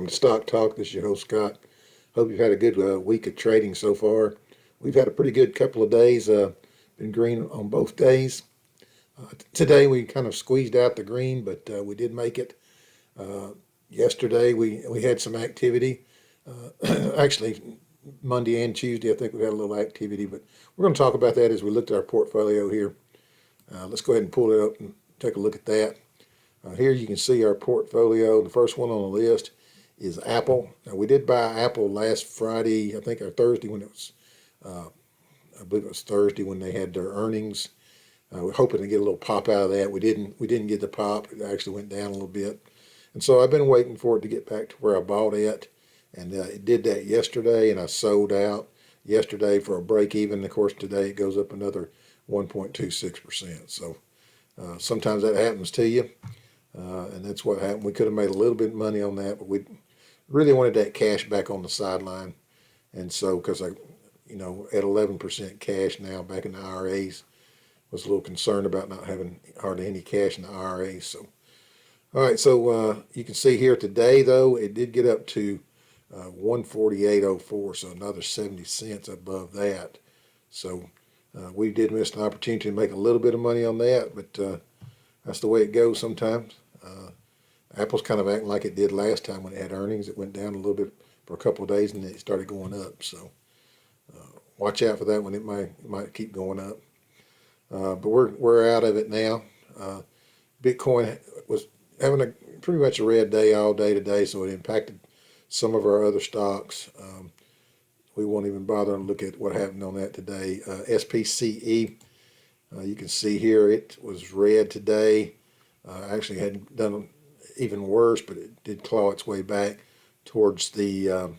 Welcome to Stock Talk. This is your host, Scott. Hope you've had a good week of trading so far. We've had a pretty good couple of days, been green on both days. Today we kind of squeezed out the green, but we did make it. Yesterday we had some activity. Actually, Monday and Tuesday I think we had a little activity, but we're going to talk about that as we look at our portfolio here. Let's go ahead and pull it up and take a look at that. Here you can see our portfolio. The first one on the list is Apple. Now, we did buy Apple last Friday, I think, or Thursday when it was, I believe it was Thursday when they had their earnings. We're hoping to get a little pop out of that. We didn't get the pop. It actually went down a little bit. And so I've been waiting for it to get back to where I bought it. And it did that yesterday, and I sold out yesterday for a break even. Of course, today it goes up another 1.26%. So sometimes that happens to you. And that's what happened. We could have made a little bit of money on that, but we really wanted that cash back on the sideline. And so, because at 11% cash now back in the IRAs, was a little concerned about not having hardly any cash in the IRAs. So, all right, so you can see here today, though, it did get up to 148.04, so another 70 cents above that. So we did miss an opportunity to make a little bit of money on that, but that's the way it goes sometimes. Apple's kind of acting like it did last time when it had earnings. It went down a little bit for a couple of days, and then it started going up. So watch out for that one. It might keep going up. But we're out of it now. Bitcoin was having a pretty much a red day all day today, so it impacted some of our other stocks. We won't even bother to look at what happened on that today. SPCE, you can see here it was red today. Actually had done even worse, but it did claw its way back towards the end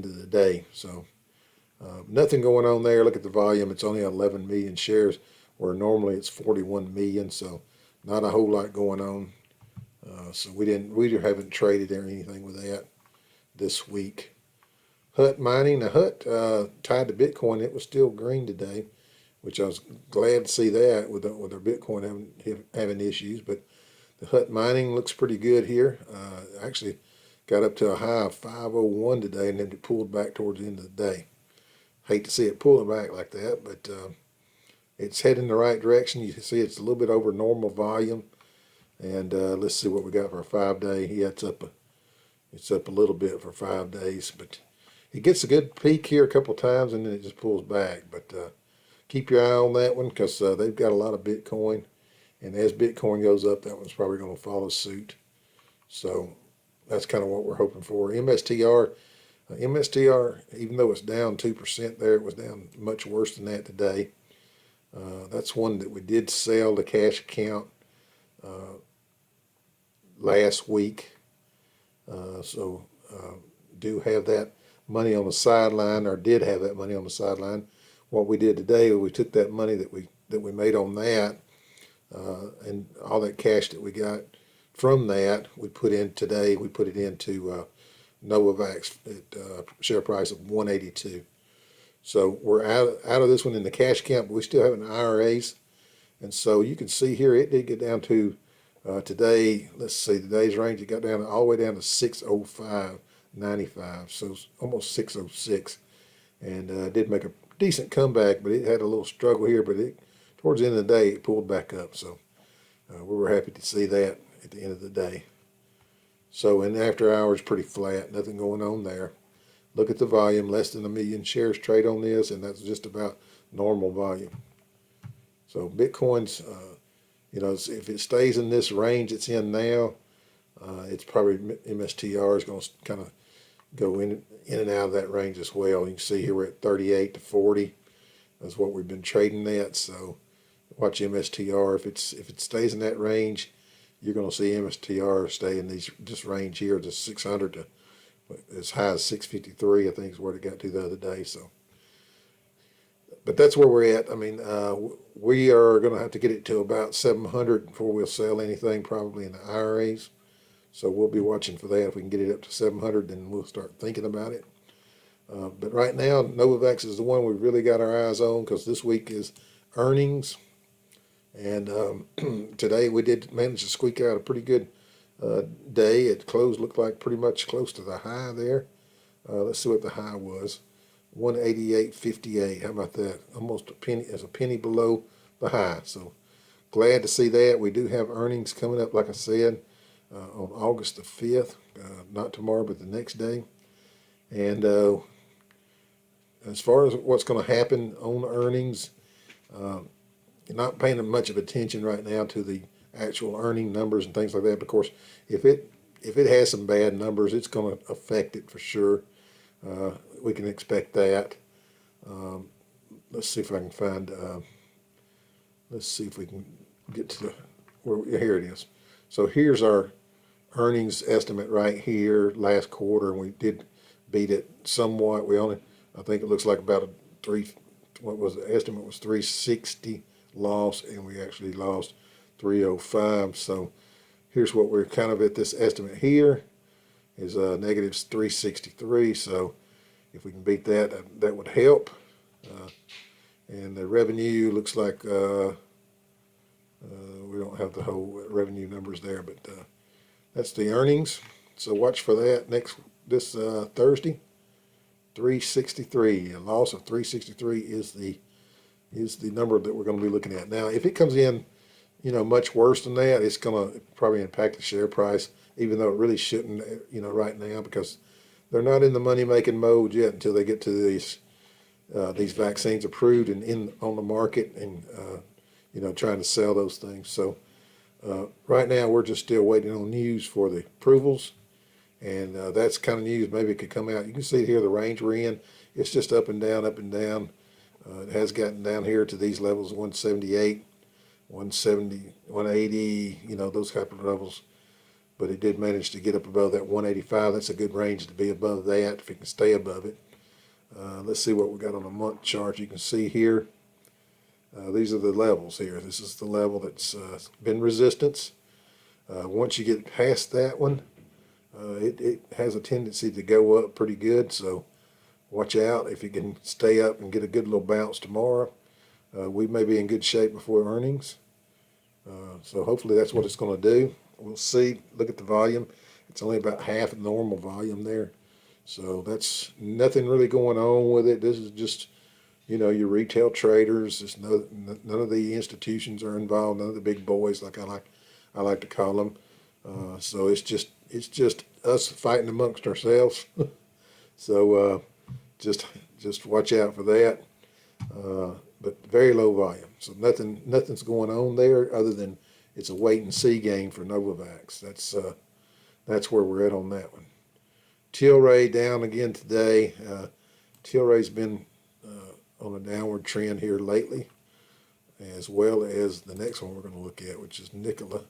of the day. So nothing going on there. Look at the volume. It's only 11 million shares, where normally it's 41 million. So not a whole lot going on. So we haven't traded or anything with that this week. Hut mining. The Hut tied to Bitcoin. It was still green today, which I was glad to see that with their Bitcoin having issues. But the Hut mining looks pretty good here. Actually got up to a high of 501 today, and then it pulled back towards the end of the day. Hate to see it pulling back like that, but it's heading the right direction. You can see it's a little bit over normal volume. And let's see what we got for a 5-day. Yeah, it's up a little bit for 5 days, but it gets a good peak here a couple times, and then it just pulls back. But keep your eye on that one, because they've got a lot of Bitcoin, and as Bitcoin goes up, that one's probably going to follow suit. So that's kind of what we're hoping for. MSTR, even though it's down 2% there, it was down much worse than that today. That's one that we did sell the cash account last week. So do have that money on the sideline, or did have that money on the sideline. What we did today, we took that money that we made on that, and all that cash that we got from that, we put in today. We put it into Novavax at share price of 182. So we're out of this one in the cash account, but we still have an IRAs. And so you can see here it did get down to today. Let's see, today's range, it got down all the way down to 605.95, so almost 606, and did make a decent comeback, but it had a little struggle here. But towards the end of the day, it pulled back up. So we were happy to see that at the end of the day. So in after hours, pretty flat, nothing going on there. Look at the volume, less than 1 million shares trade on this, and that's just about normal volume. So Bitcoin's, if it stays in this range it's in now, it's probably MSTR is going to kind of go in and out of that range as well. You can see here we're at 38 to 40. That's what we've been trading at. So watch MSTR. If it stays in that range, you're going to see MSTR stay in this range here, the 600 to as high as 653. I think is where it got to the other day. So, but that's where we're at. I mean, we are going to have to get it to about 700 before we'll sell anything, probably in the IRAs. So we'll be watching for that. If we can get it up to 700, then we'll start thinking about it. But right now, Novavax is the one we've really got our eyes on, because this week is earnings. And today we did manage to squeak out a pretty good day. It closed looked like pretty much close to the high there. Let's see what the high was. 188.58. How about that? Almost a penny, as a penny below the high. So glad to see that. We do have earnings coming up, like I said, on August the 5th. Not tomorrow, but the next day. And as far as what's going to happen on earnings, you're not paying much of attention right now to the actual earning numbers and things like that. But of course, if it has some bad numbers, it's going to affect it for sure. We can expect that. Let's see if I can find. Let's see if we can get to here it is. So here's our earnings estimate right here last quarter, and we did beat it somewhat. I think it looks like about a what was the estimate was 360 loss, and we actually lost 305. So here's what we're kind of at this estimate here is negative 363. So if we can beat that, that would help. And the revenue looks like we don't have the whole revenue numbers there, but that's the earnings. So watch for that this Thursday. 363. A loss of 363 is the number that we're going to be looking at. Now, if it comes in, much worse than that, it's going to probably impact the share price, even though it really shouldn't, right now, because they're not in the money-making mode yet until they get to these vaccines approved and on the market and trying to sell those things. So right now we're just still waiting on news for the approvals, and that's kind of news maybe it could come out. You can see here the range we're in. It's just up and down, up and down. It has gotten down here to these levels, 178, 170, 180, those type of levels. But it did manage to get up above that 185. That's a good range to be above that if it can stay above it. Let's see what we got on a month chart. You can see here, these are the levels here. This is the level that's been resistance. Once you get past that one, it has a tendency to go up pretty good. So watch out. If you can stay up and get a good little bounce tomorrow, we may be in good shape before earnings. So hopefully that's what it's going to do. We'll see. Look at the volume. It's only about half the normal volume there. So that's nothing really going on with it. This is just, your retail traders. There's none of the institutions are involved. None of the big boys, like I like to call them. So it's just us fighting amongst ourselves. So just watch out for that. But very low volume. So nothing's going on there other than it's a wait and see game for Novavax. That's where we're at on that one. Tilray down again today. Tilray's been on a downward trend here lately, as well as the next one we're going to look at, which is Nikola.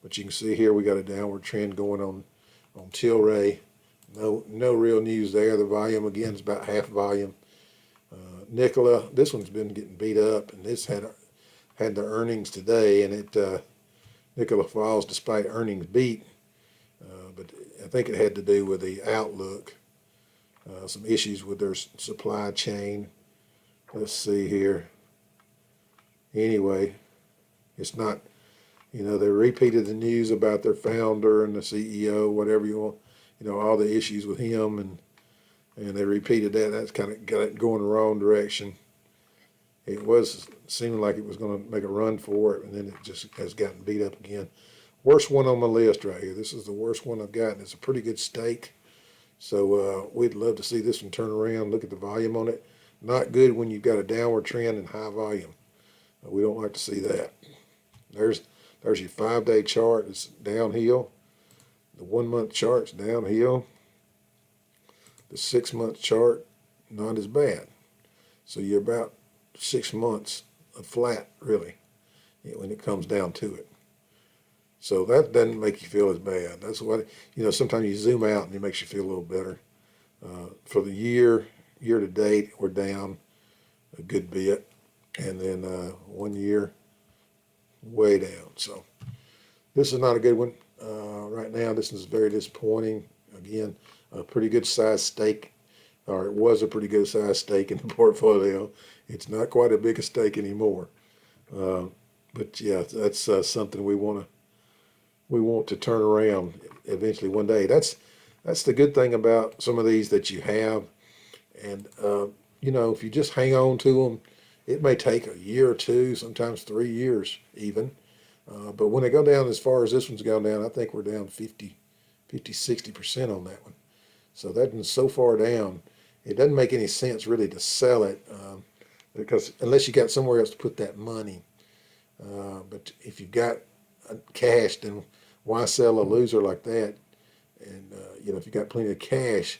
But you can see here we got a downward trend going on Tilray. No real news there. The volume again is about half volume. Nikola, this one's been getting beat up, and this had the earnings today, and Nikola falls despite earnings beat. But I think it had to do with the outlook, some issues with their supply chain. Let's see here. Anyway, it's not, they repeated the news about their founder and the CEO, whatever you want, all the issues with him, and they repeated that. That's kind of got it going the wrong direction. It was seeming like it was going to make a run for it, and then it just has gotten beat up again. Worst one on my list right here. This is the worst one I've gotten. It's a pretty good stake. So we'd love to see this one turn around. Look at the volume on it. Not good when you've got a downward trend and high volume. We don't like to see that. There's your 5-day chart. It's downhill. The 1-month chart's downhill. The 6-month chart, not as bad. So you're about 6 months of flat, really, when it comes down to it. So that doesn't make you feel as bad. That's what, sometimes you zoom out and it makes you feel a little better. For the year to date, we're down a good bit. And then 1 year, way down. So this is not a good one. Right now, this is very disappointing. Again, a pretty good size stake, or it was a pretty good size stake in the portfolio. It's not quite a big a stake anymore. But yeah, that's something we want we want to turn around eventually one day. That's the good thing about some of these that you have. And you know, if you just hang on to them, it may take a year or two, sometimes 3 years even. But when they go down as far as this one's gone down, I think we're down 60% on that one. So that one's so far down, it doesn't make any sense really to sell it because unless you got somewhere else to put that money. But if you've got cash, then why sell a loser like that? And you know, if you got plenty of cash,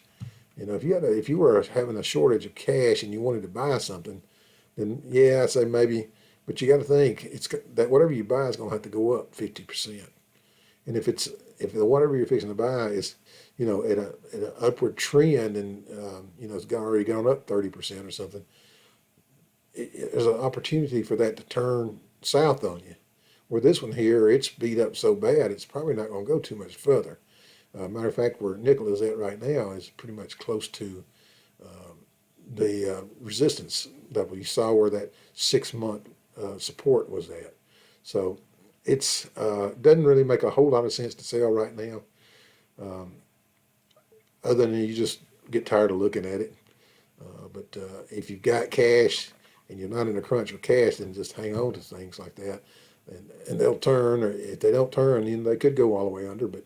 you know, if you were having a shortage of cash and you wanted to buy something, then yeah, I say maybe. But you got to think that whatever you buy is going to have to go up 50%. And if the whatever you're fixing to buy is, you know, at an upward trend and you know it's already gone up 30% or something, there's an opportunity for that to turn south on you. Where this one here, it's beat up so bad, it's probably not going to go too much further. Matter of fact, where nickel is at right now is pretty much close to the resistance level. You saw where that 6-month support was at. So it's doesn't really make a whole lot of sense to sell right now, other than you just get tired of looking at it. But if you've got cash and you're not in a crunch with cash, then just hang on to things like that, and they'll turn. Or if they don't turn, then they could go all the way under. But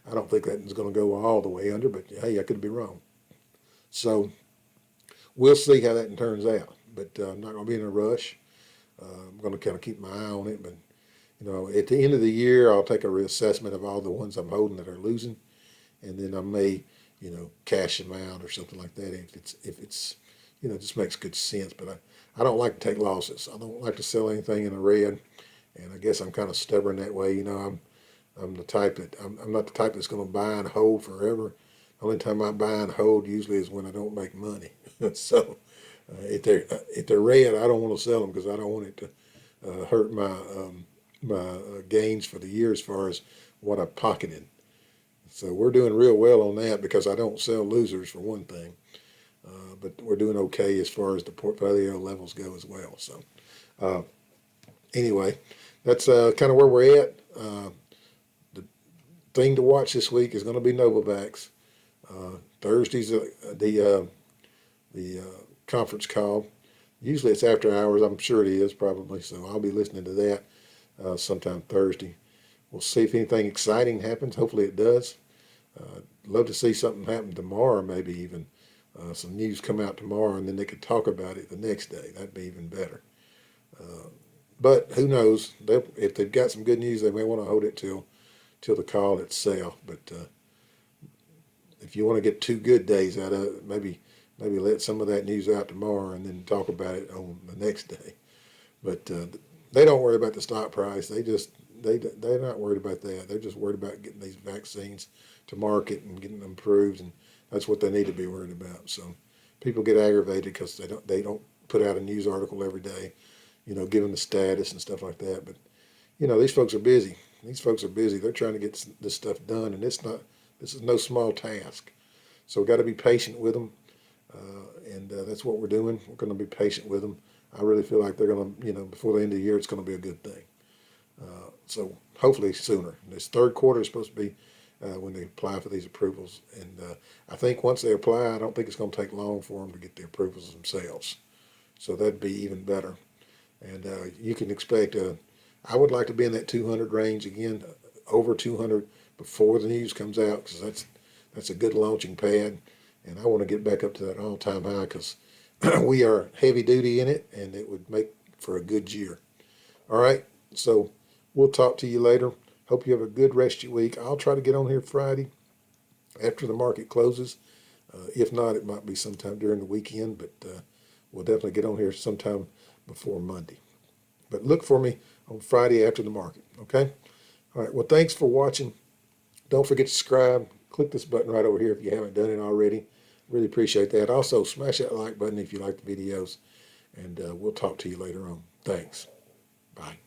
I don't think that one's going to go all the way under. But hey, I could be wrong. So we'll see how that one turns out. But I'm not going to be in a rush. I'm going to kind of keep my eye on it. But you know, at the end of the year, I'll take a reassessment of all the ones I'm holding that are losing, and then I may, you know, cash them out or something like that if it's you know, just makes good sense. But I don't like to take losses. I don't like to sell anything in the red, and I guess I'm kind of stubborn that way. You know, I'm the type that I'm not the type that's going to buy and hold forever. The only time I buy and hold usually is when I don't make money. So if they're red, I don't want to sell them because I don't want it to hurt my gains for the year as far as what I pocketed. So we're doing real well on that because I don't sell losers for one thing, but we're doing okay as far as the portfolio levels go as well. So anyway, that's kind of where we're at. The thing to watch this week is going to be Novavax. Thursday's the conference call. Usually it's after hours. I'm sure it is probably. So I'll be listening to that sometime Thursday. We'll see if anything exciting happens. Hopefully it does. Love to see something happen tomorrow, maybe even some news come out tomorrow, and then they could talk about it the next day. That'd be even better. But who knows? If they've got some good news, they may want to hold it till the call itself. But if you want to get 2 good days out of it, maybe let some of that news out tomorrow and then talk about it on the next day. But they don't worry about the stock price. They're not worried about that. They're just worried about getting these vaccines to market and getting them approved, and that's what they need to be worried about. So people get aggravated because they don't put out a news article every day, you know, giving the status and stuff like that. But you know, these folks are busy. They're trying to get this stuff done, and this is no small task. So we've got to be patient with them, and that's what we're doing. We're going to be patient with them. I really feel like they're going to, you know, before the end of the year, it's going to be a good thing. So hopefully sooner. This third quarter is supposed to be when they apply for these approvals. And I think once they apply, I don't think it's going to take long for them to get the approvals themselves. So that'd be even better. And you can expect, I would like to be in that 200 range again, over 200 before the news comes out, because that's a good launching pad. And I want to get back up to that all-time high because we are heavy duty in it, and it would make for a good year. All right, so we'll talk to you later. Hope you have a good rest of your week. I'll try to get on here Friday after the market closes. If not, it might be sometime during the weekend, but we'll definitely get on here sometime before Monday. But look for me on Friday after the market, okay? All right, well, thanks for watching. Don't forget to subscribe. Click this button right over here if you haven't done it already. Really appreciate that. Also, smash that like button if you like the videos, and we'll talk to you later on. Thanks. Bye.